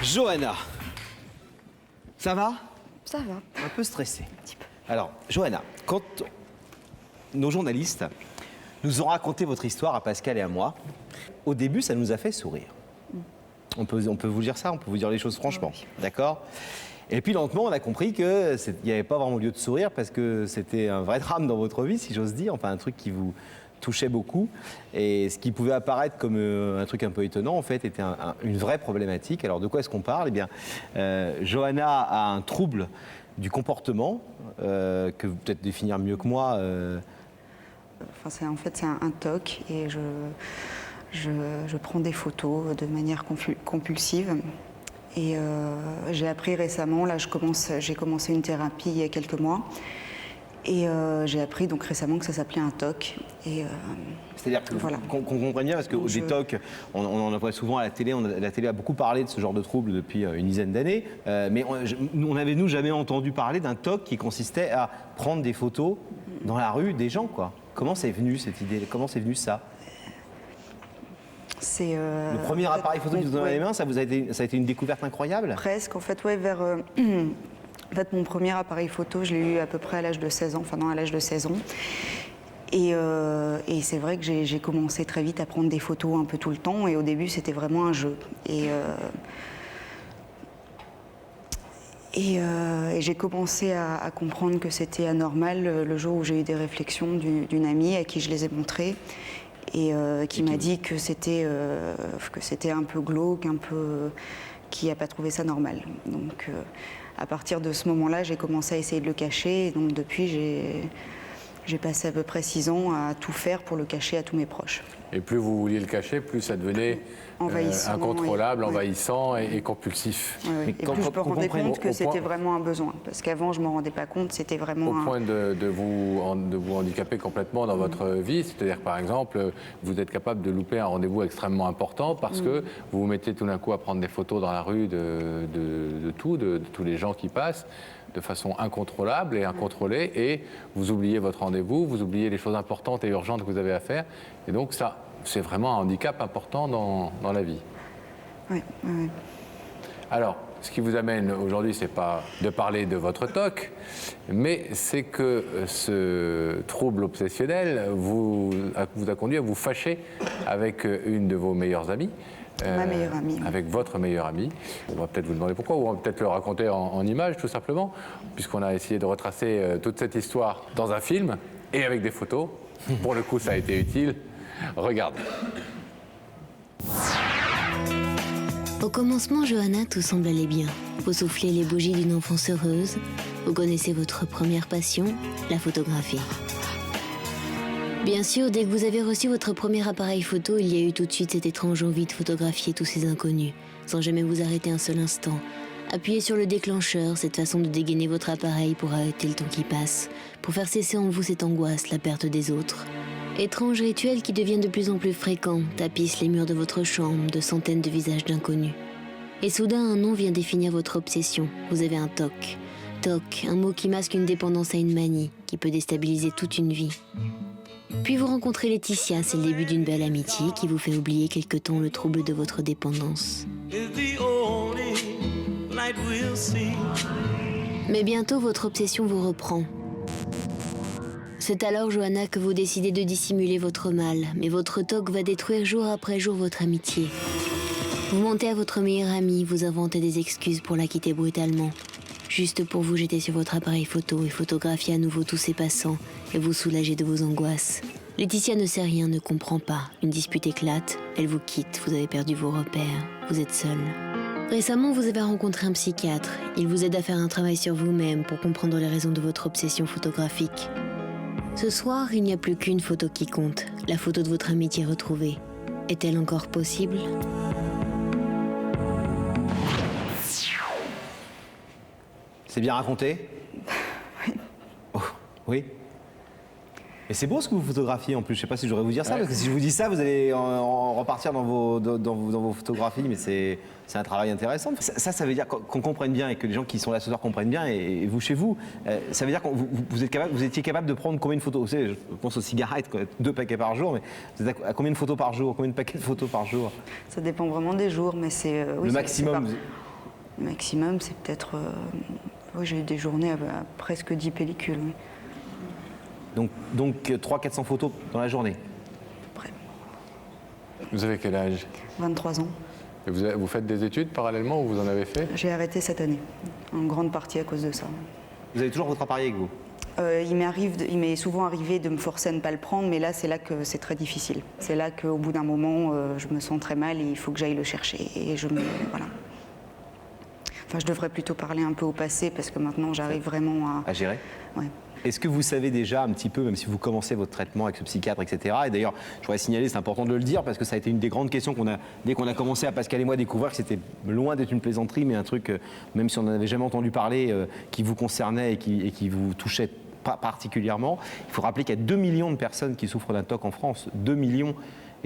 Johanna, ça va? Ça va. Un peu stressée. Un petit peu. Alors, Johanna, quand nos journalistes nous ont raconté votre histoire à Pascal et à moi, au début, ça nous a fait sourire. On peut vous dire ça, on peut vous dire les choses franchement, Oui. d'accord? Et puis lentement, on a compris qu'il n'y avait pas vraiment lieu de sourire parce que c'était un vrai drame dans votre vie, si j'ose dire, enfin un truc qui vous touchait beaucoup. Et ce qui pouvait apparaître comme un truc un peu étonnant, en fait, était une vraie problématique. Alors de quoi est-ce qu'on parle? Eh bien, Johanna a un trouble du comportement, que vous peut-être définir mieux que moi. Enfin, en fait, c'est un TOC et je prends des photos de manière compulsive. Et j'ai appris récemment, là j'ai commencé une thérapie il y a quelques mois, et j'ai appris donc récemment que ça s'appelait un TOC. C'est-à-dire que voilà. qu'on comprenne bien, parce que des TOC, on en voit souvent à la télé, la télé a beaucoup parlé de ce genre de trouble depuis une dizaine d'années, mais on n'avait jamais entendu parler d'un TOC qui consistait à prendre des photos dans la rue des gens, quoi. Comment c'est venu cette idée? Comment c'est venu ça? Le premier appareil photo que vous avez dans les mains, ça a été une découverte incroyable? Presque, en fait, ouais, en fait, mon premier appareil photo, je l'ai eu à peu près à l'âge de 16 ans, enfin à l'âge de 16 ans. Et c'est vrai que j'ai commencé très vite à prendre des photos un peu tout le temps, et au début, c'était vraiment un jeu. Et j'ai commencé à comprendre que c'était anormal le jour où j'ai eu des réflexions d'une amie à qui je les ai montrées. Et qui m'a dit que c'était un peu glauque, qui n'a pas trouvé ça normal. Donc à partir de ce moment-là, j'ai commencé à essayer de le cacher. Et donc depuis, j'ai passé à peu près 6 ans à tout faire pour le cacher à tous mes proches. Et plus vous vouliez le cacher, plus ça devenait incontrôlable, envahissant et compulsif. Oui, oui. Et plus je me rendais compte que c'était vraiment un besoin. Parce qu'avant, je ne me rendais pas compte, c'était vraiment au point de vous handicaper complètement dans votre vie. C'est-à-dire que, par exemple, vous êtes capable de louper un rendez-vous extrêmement important parce que vous vous mettez tout d'un coup à prendre des photos dans la rue de tous les gens qui passent, de façon incontrôlable et incontrôlée, et vous oubliez votre rendez-vous, vous oubliez les choses importantes et urgentes que vous avez à faire. Et donc ça, c'est vraiment un handicap important dans la vie. Oui, oui. Alors, ce qui vous amène aujourd'hui, c'est pas de parler de votre TOC, mais c'est que ce trouble obsessionnel vous a conduit à vous fâcher avec une de vos meilleures amies. Ma meilleure amie. Avec votre meilleure amie. On va peut-être vous demander pourquoi, ou on va peut-être le raconter en images, tout simplement, puisqu'on a essayé de retracer toute cette histoire dans un film et avec des photos. Pour le coup, ça a été utile. Regardez. Au commencement, Johanna, tout semble aller bien. Vous soufflez les bougies d'une enfance heureuse. Vous connaissez votre première passion, la photographie. Bien sûr, dès que vous avez reçu votre premier appareil photo, il y a eu tout de suite cette étrange envie de photographier tous ces inconnus, sans jamais vous arrêter un seul instant. Appuyez sur le déclencheur, cette façon de dégainer votre appareil pour arrêter le temps qui passe, pour faire cesser en vous cette angoisse, la perte des autres. Étrange rituel qui devient de plus en plus fréquent, tapisse les murs de votre chambre, de centaines de visages d'inconnus. Et soudain, un nom vient définir votre obsession. Vous avez un TOC. TOC, un mot qui masque une dépendance à une manie, qui peut déstabiliser toute une vie. Puis vous rencontrez Laetitia, c'est le début d'une belle amitié qui vous fait oublier quelque temps le trouble de votre dépendance. Mais bientôt, votre obsession vous reprend. C'est alors, Johanna, que vous décidez de dissimuler votre mal, mais votre TOC va détruire jour après jour votre amitié. Vous mentez à votre meilleure amie, vous inventez des excuses pour la quitter brutalement, juste pour vous jeter sur votre appareil photo et photographier à nouveau tous ces passants et vous soulager de vos angoisses. Laetitia ne sait rien, ne comprend pas. Une dispute éclate, elle vous quitte, vous avez perdu vos repères, vous êtes seul. Récemment, vous avez rencontré un psychiatre. Il vous aide à faire un travail sur vous-même pour comprendre les raisons de votre obsession photographique. Ce soir, il n'y a plus qu'une photo qui compte, la photo de votre amitié retrouvée. Est-elle encore possible ? C'est bien raconté? Oui. Oh, oui. Et c'est beau ce que vous photographiez en plus. Je ne sais pas si je devrais vous dire ça, parce que si je vous dis ça, vous allez en repartir dans vos photographies, mais c'est un travail intéressant. Ça veut dire qu'on comprenne bien et que les gens qui sont là ce soir comprennent bien, et vous chez vous, ça veut dire que vous étiez capable de prendre combien de photos? Vous savez, je pense aux cigarettes, 2 paquets par jour, mais vous êtes à combien de photos par jour? Combien de paquets de photos par jour? Ça dépend vraiment des jours, mais c'est... oui, le maximum Le maximum, c'est peut-être... oui, j'ai eu des journées à presque 10 pellicules. Oui. Donc 300-400 photos dans la journée. Après, Vous avez quel âge? 23 ans. Et vous faites des études parallèlement ou vous en avez fait? J'ai arrêté cette année, en grande partie à cause de ça. Vous avez toujours votre appareil avec vous? Il m'est souvent arrivé de me forcer à ne pas le prendre, mais là, c'est là que c'est très difficile. C'est là qu'au bout d'un moment, je me sens très mal et il faut que j'aille le chercher. Et voilà. Enfin, je devrais plutôt parler un peu au passé parce que maintenant, j'arrive vraiment À gérer? Ouais. Est-ce que vous savez déjà un petit peu, même si vous commencez votre traitement avec ce psychiatre, etc. Et d'ailleurs, je voudrais signaler, c'est important de le dire, parce que ça a été une des grandes questions dès qu'on a commencé à Pascal et moi découvrir que c'était loin d'être une plaisanterie, mais un truc, même si on n'en avait jamais entendu parler, qui vous concernait et qui vous touchait particulièrement. Il faut rappeler qu'il y a 2 millions de personnes qui souffrent d'un TOC en France. 2 millions.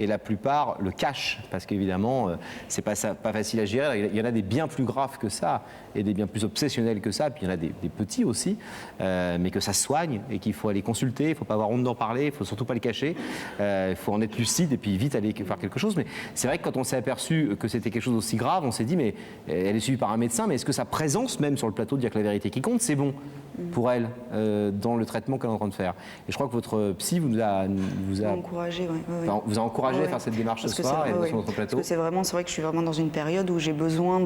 Et la plupart le cachent, parce qu'évidemment, c'est pas facile à gérer. Il y en a des bien plus graves que ça, et des bien plus obsessionnels que ça, puis il y en a des petits aussi, mais que ça soigne, et qu'il faut aller consulter, il ne faut pas avoir honte d'en parler, il ne faut surtout pas le cacher, il faut en être lucide, et puis vite aller faire quelque chose. Mais c'est vrai que quand on s'est aperçu que c'était quelque chose d'aussi grave, on s'est dit, mais elle est suivie par un médecin, mais est-ce que sa présence même sur le plateau de Dire que la vérité qui compte, c'est bon pour elle, dans le traitement qu'elle est en train de faire? Et je crois que votre psy vous a encouragé, vous a encouragé à faire cette démarche ce soir et sur notre plateau. Parce que c'est vrai que je suis vraiment dans une période où j'ai besoin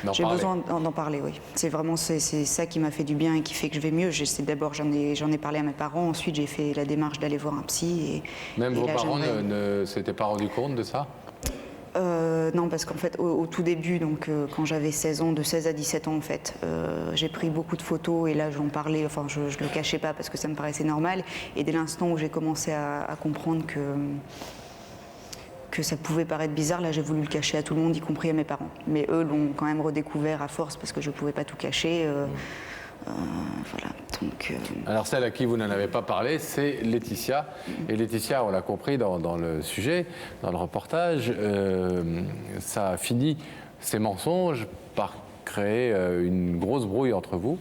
d'en parler, oui. C'est vraiment c'est ça qui m'a fait du bien et qui fait que je vais mieux. D'abord, j'en ai parlé à mes parents. Ensuite, j'ai fait la démarche d'aller voir un psy. Même vos parents ne s'étaient pas rendus compte de ça? Non, parce qu'en fait, au tout début, donc quand j'avais 16 ans, de 16 à 17 ans, en fait, j'ai pris beaucoup de photos et là, j'en parlais. Enfin, je le cachais pas parce que ça me paraissait normal. Et dès l'instant où j'ai commencé à comprendre que ça pouvait paraître bizarre, là j'ai voulu le cacher à tout le monde, y compris à mes parents. Mais eux l'ont quand même redécouvert à force parce que je ne pouvais pas tout cacher. Voilà, donc, Alors celle à qui vous n'en avez pas parlé, c'est Laetitia. Et Laetitia, on l'a compris dans le sujet, dans le reportage, ça a fini, ces mensonges, par créer une grosse brouille entre vous.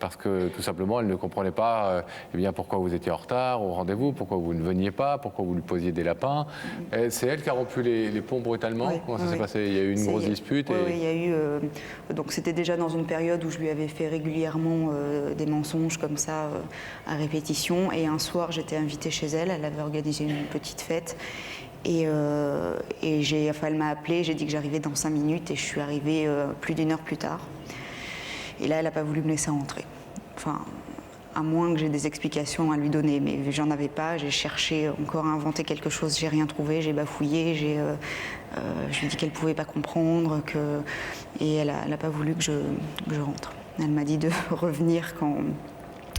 Parce que tout simplement, elle ne comprenait pas eh bien, pourquoi vous étiez en retard au rendez-vous, pourquoi vous ne veniez pas, pourquoi vous lui posiez des lapins. C'est elle qui a rompu les ponts brutalement. Oui, comment ça s'est passé? Il y a eu une grosse dispute. Oui, il y a eu. Donc c'était déjà dans une période où je lui avais fait régulièrement des mensonges comme ça à répétition. Et un soir, j'étais invitée chez elle. Elle avait organisé une petite fête. Et elle m'a appelée. J'ai dit que j'arrivais dans 5 minutes et je suis arrivée plus d'1 heure plus tard. Et là, elle n'a pas voulu me laisser rentrer. Enfin, à moins que j'ai des explications à lui donner, mais j'en avais pas. J'ai cherché encore à inventer quelque chose, j'ai rien trouvé, j'ai bafouillé, je lui ai dit qu'elle pouvait pas comprendre, et elle n'a pas voulu que je rentre. Elle m'a dit de revenir quand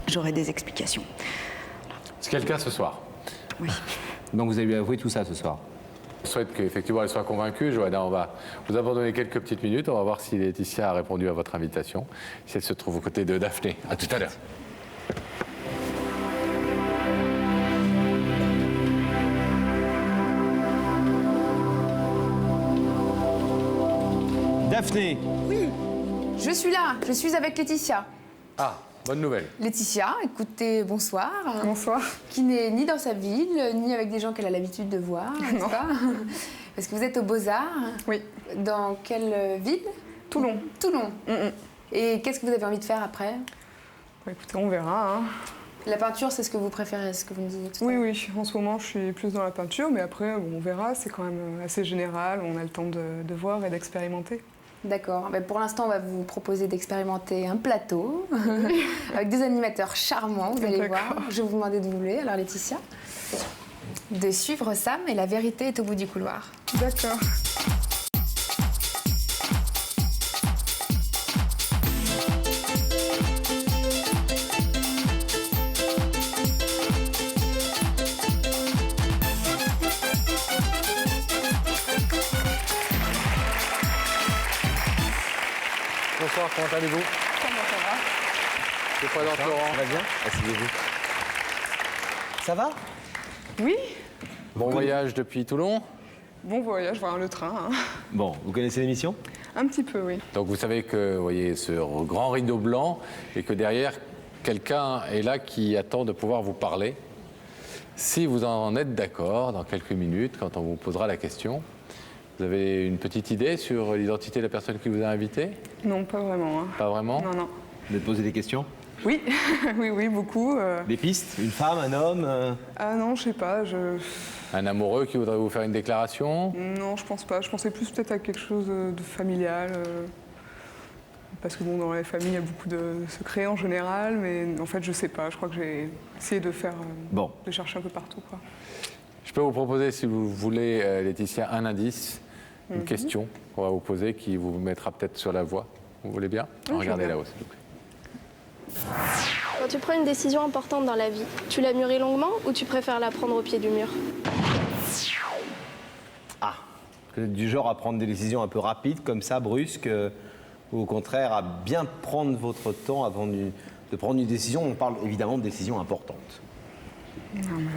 j'aurai des explications. C'est quel cas ce soir? Oui. Donc vous allez lui avouer tout ça ce soir? Je souhaite qu'effectivement elle soit convaincue. Johanna, on va vous abandonner quelques petites minutes. On va voir si Laetitia a répondu à votre invitation, si elle se trouve aux côtés de Daphné. À tout à l'heure. Daphné! Oui, je suis là, je suis avec Laetitia. Ah, bonne nouvelle. Laetitia, écoutez, bonsoir. Bonsoir. Qui n'est ni dans sa ville, ni avec des gens qu'elle a l'habitude de voir, n'est-ce pas? Parce que vous êtes aux Beaux-Arts. Oui. Dans quelle ville? Toulon. Toulon. Et qu'est-ce que vous avez envie de faire après? Bah, écoutez, on verra. Hein. La peinture, c'est ce que vous préférez, ce que vous me disiez tout à l'heure. Oui, en ce moment, je suis plus dans la peinture, mais après, bon, on verra. C'est quand même assez général. On a le temps de voir et d'expérimenter. D'accord. Mais pour l'instant, on va vous proposer d'expérimenter un plateau avec des animateurs charmants, vous allez voir. Je vais vous demander de vous lever, alors Laetitia, de suivre Sam et la vérité est au bout du couloir. D'accord. Bonsoir, comment allez-vous? Comment ça va? Je présente Laurent. Ça va bien? Asseyez-vous. Ça va? Oui. Bon voyage depuis Toulon. Bon voyage, voir le train. Hein. Bon, vous connaissez l'émission? Un petit peu, oui. Donc vous savez que, vous voyez, ce grand rideau blanc, et que derrière, quelqu'un est là qui attend de pouvoir vous parler. Si vous en êtes d'accord, dans quelques minutes, quand on vous posera la question, Vous avez une petite idée sur l'identité de la personne qui vous a invité? Non, pas vraiment. Hein. Pas vraiment? Non, non. Vous avez posé des questions? Oui, oui, beaucoup. Des pistes? Une femme, un homme Ah non, je sais pas. Un amoureux qui voudrait vous faire une déclaration? Non, je pense pas. Je pensais plus peut-être à quelque chose de familial. Parce que bon, dans les familles, il y a beaucoup de secrets en général, mais en fait, je sais pas. Je crois que j'ai essayé de faire, de chercher un peu partout, quoi. Je peux vous proposer, si vous voulez, Laetitia, un indice, une question qu'on va vous poser qui vous mettra peut-être sur la voie. Vous voulez bien? Regardez là-haut, s'il vous plaît. Quand tu prends une décision importante dans la vie, tu la mûris longuement ou tu préfères la prendre au pied du mur? Ah, vous êtes du genre à prendre des décisions un peu rapides, comme ça, brusques, ou au contraire à bien prendre votre temps avant de prendre une décision. On parle évidemment de décisions importantes. Non, mais...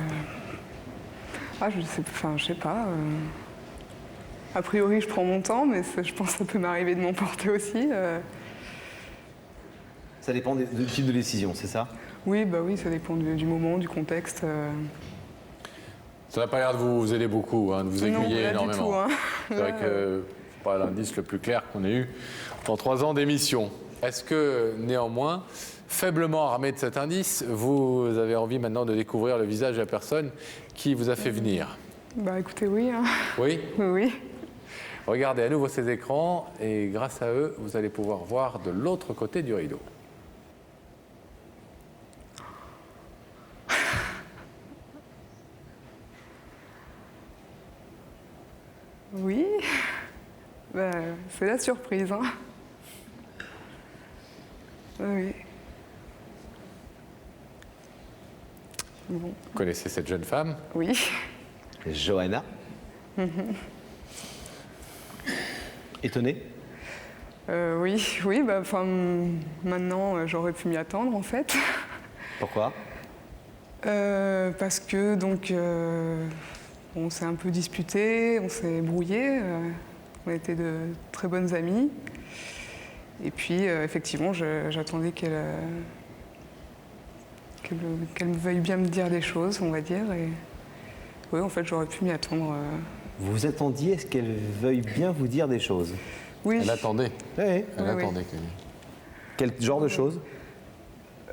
Ah, je sais pas. A priori, je prends mon temps, mais je pense que ça peut m'arriver de m'emporter aussi. Ça dépend du type de décision, c'est ça? Oui, bah oui, ça dépend du moment, du contexte. Ça n'a pas l'air de vous aider beaucoup, de vous aiguiller énormément. Du tout, hein. C'est vrai que c'est pas l'indice le plus clair qu'on ait eu en 3 ans d'émission. Est-ce que, néanmoins, faiblement armé de cet indice, vous avez envie maintenant de découvrir le visage de la personne qui vous a fait venir? Bah écoutez, oui. Hein. Oui? Oui. Regardez à nouveau ces écrans et grâce à eux, vous allez pouvoir voir de l'autre côté du rideau. Oui. Bah, c'est la surprise. Hein. Oui. Bon. Vous connaissez cette jeune femme? Oui. Johanna. Étonnée? Oui, bah, maintenant j'aurais pu m'y attendre en fait. Pourquoi? Parce que donc on s'est un peu disputé, on s'est brouillé, on était de très bonnes amies. Et puis effectivement j'attendais qu'elle me veuille bien me dire des choses, on va dire. Et oui, en fait j'aurais pu m'y attendre. Vous vous attendiez à ce qu'elle veuille bien vous dire des choses? Oui. Elle attendait. Oui. Elle attendait. Quel genre de choses?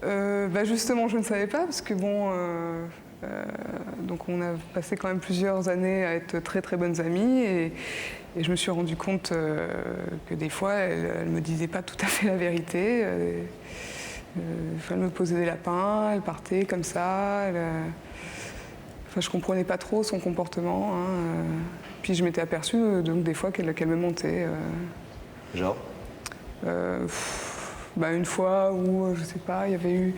Bah justement, je ne savais pas, parce que bon, donc on a passé quand même plusieurs années à être très très bonnes amies, et je me suis rendu compte que des fois, elle ne me disait pas tout à fait la vérité. Elle me posait des lapins, elle partait comme ça. Enfin, je comprenais pas trop son comportement. Hein. Puis je m'étais aperçue donc des fois qu'elle me mentait. Genre? Une fois où, je sais pas, il y avait eu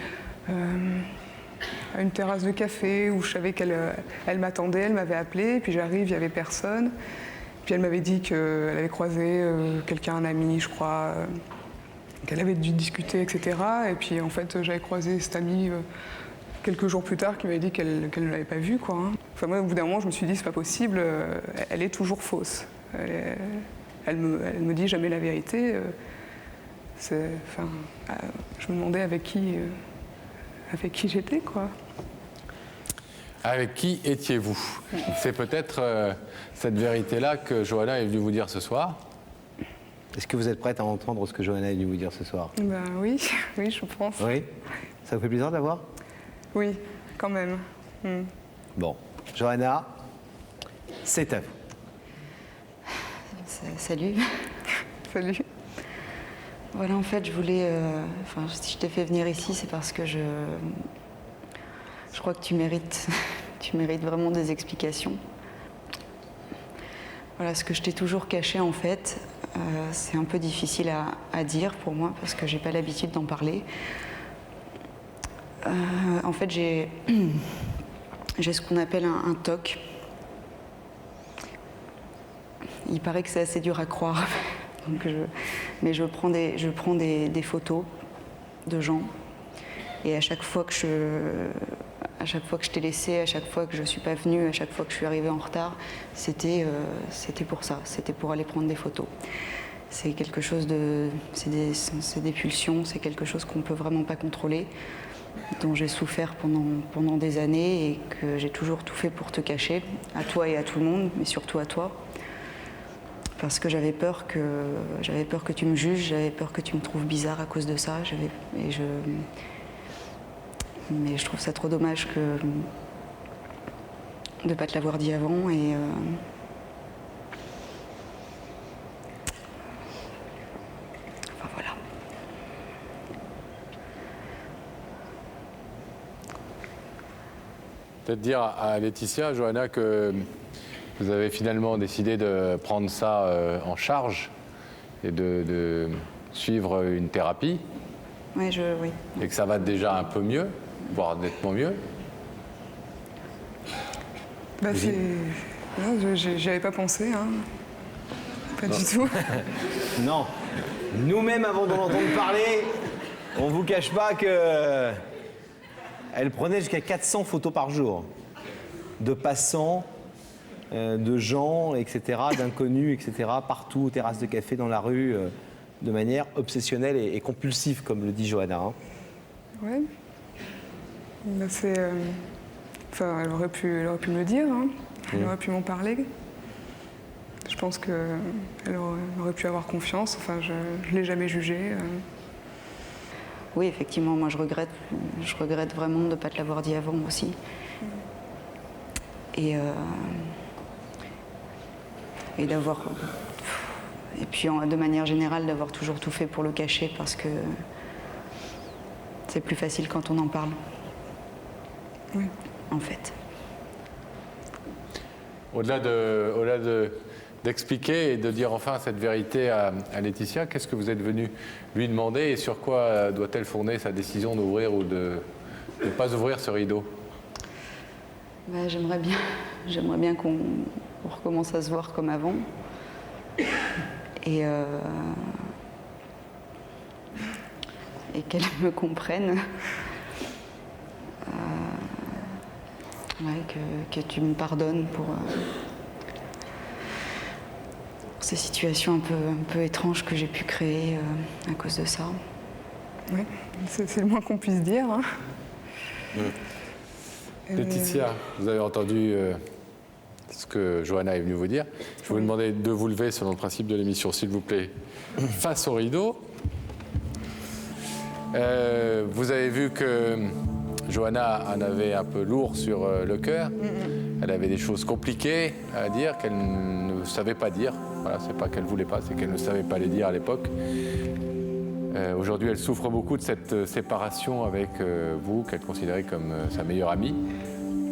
une terrasse de café où je savais qu'elle m'attendait, elle m'avait appelé, puis j'arrive, il n'y avait personne. Puis elle m'avait dit qu'elle avait croisé quelqu'un, un ami, je crois, qu'elle avait dû discuter, etc. Et puis en fait, j'avais croisé cet ami quelques jours plus tard qui m'avait dit qu'elle ne l'avait pas vu, quoi. Hein. Enfin, moi, au bout d'un moment, je me suis dit, c'est pas possible, elle est toujours fausse. Elle me dit jamais la vérité. Je me demandais avec qui j'étais, quoi. Avec qui étiez-vous? C'est peut-être cette vérité-là que Johanna est venue vous dire ce soir. Est-ce que vous êtes prête à entendre ce que Johanna est venue vous dire ce soir? Ben oui, oui, je pense. Oui? Ça vous fait plaisir de la voir? Oui, quand même. Bon, Johanna, c'est à vous. Salut. Salut. Voilà, en fait, je voulais... si je t'ai fait venir ici, c'est parce que je crois que tu mérites vraiment des explications. Voilà, ce que je t'ai toujours caché, en fait, c'est un peu difficile à dire pour moi, parce que j'ai pas l'habitude d'en parler. En fait, j'ai ce qu'on appelle un TOC. Il paraît que c'est assez dur à croire. Donc mais je prends des photos de gens, et à chaque fois que je t'ai laissé, à chaque fois que je suis pas venue, à chaque fois que je suis arrivée en retard, c'était pour ça, c'était pour aller prendre des photos. C'est quelque chose c'est des pulsions, c'est quelque chose qu'on peut vraiment pas contrôler, dont j'ai souffert pendant des années, et que j'ai toujours tout fait pour te cacher, à toi et à tout le monde, mais surtout à toi. parce que j'avais peur que tu me juges, j'avais peur que tu me trouves bizarre à cause de ça. Mais je trouve ça trop dommage de ne pas te l'avoir dit avant. Enfin voilà. Peut-être dire à Laetitia, Johanna, que vous avez finalement décidé de prendre ça en charge et de suivre une thérapie. Oui. Et que ça va déjà un peu mieux, voire nettement mieux. Bah, non, j'y avais pas pensé, hein. Pas du tout. Non. Nous-mêmes, avant d'en entendre parler, on vous cache pas que elle prenait jusqu'à 400 photos par jour de passants, de gens, etc., d'inconnus, etc., partout, aux terrasses de café, dans la rue, de manière obsessionnelle et compulsive, comme le dit Johanna. Hein. Ouais. Bah, enfin, elle aurait pu me le dire, hein. Elle aurait pu m'en parler. Je pense qu'elle aurait pu avoir confiance. Enfin, je ne l'ai jamais jugée. Oui, effectivement, moi je regrette vraiment de ne pas te l'avoir dit avant aussi. Et d'avoir. Et puis de manière générale, d'avoir toujours tout fait pour le cacher parce que c'est plus facile quand on en parle. Oui. En fait. Au-delà d'expliquer et de dire enfin cette vérité à Laetitia, qu'est-ce que vous êtes venu lui demander et sur quoi doit-elle fonder sa décision d'ouvrir ou de ne pas ouvrir ce rideau? Ben, j'aimerais bien qu'on recommence à se voir comme avant. Et qu'elle me comprenne. Ouais, que tu me pardonnes pour ces situations un peu étranges que j'ai pu créer à cause de ça. Oui, c'est le moins qu'on puisse dire. Hein. Laetitia, vous avez entendu ce que Johanna est venue vous dire. Je vais vous demander de vous lever selon le principe de l'émission, s'il vous plaît, face au rideau. Vous avez vu que Johanna en avait un peu lourd sur le cœur. Elle avait des choses compliquées à dire qu'elle ne savait pas dire. Voilà, c'est pas qu'elle voulait pas, c'est qu'elle ne savait pas les dire à l'époque. Aujourd'hui, elle souffre beaucoup de cette séparation avec vous, qu'elle considérait comme sa meilleure amie.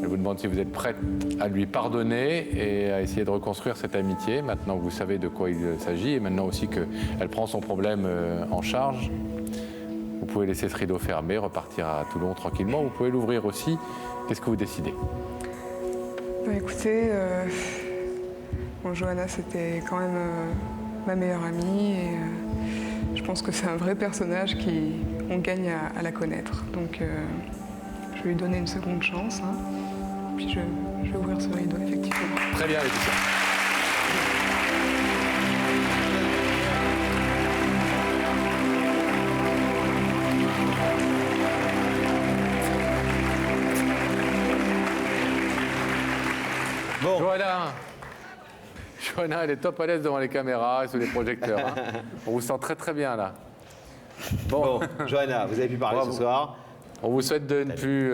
Elle vous demande si vous êtes prête à lui pardonner et à essayer de reconstruire cette amitié. Maintenant que vous savez de quoi il s'agit et maintenant aussi qu'elle prend son problème en charge. Vous pouvez laisser ce rideau fermé, repartir à Toulon tranquillement. Vous pouvez l'ouvrir aussi. Qu'est-ce que vous décidez? Bah, écoutez, Johanna, c'était quand même ma meilleure amie. Et je pense que c'est un vrai personnage on gagne à la connaître. Donc, je vais lui donner une seconde chance. Hein. Puis je vais ouvrir ce rideau, effectivement. Très bien, Laetitia. Bon. Johanna, elle est top à l'aise devant les caméras et sous les projecteurs. Hein. On vous sent très très bien là. Bon, Johanna, vous avez pu parler ce soir. On vous souhaite de ne plus